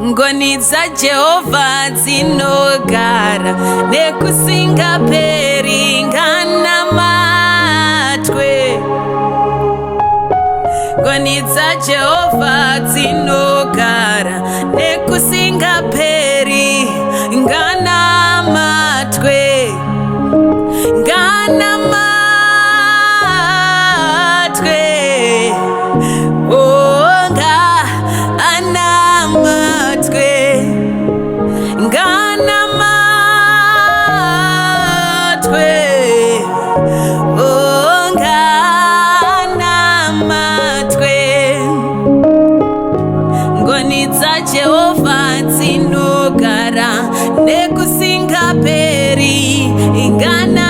ngoni za Jehova dzinogara nekusingaperi nganamatwe. Ngoni za Jehova dzinogara nekusingaperi nganamatwe. Nganamatwe onga anamatwe. Nganamatwe onga anamatwe. Ngoni za Jehova dzinogara nekusingaperi ngana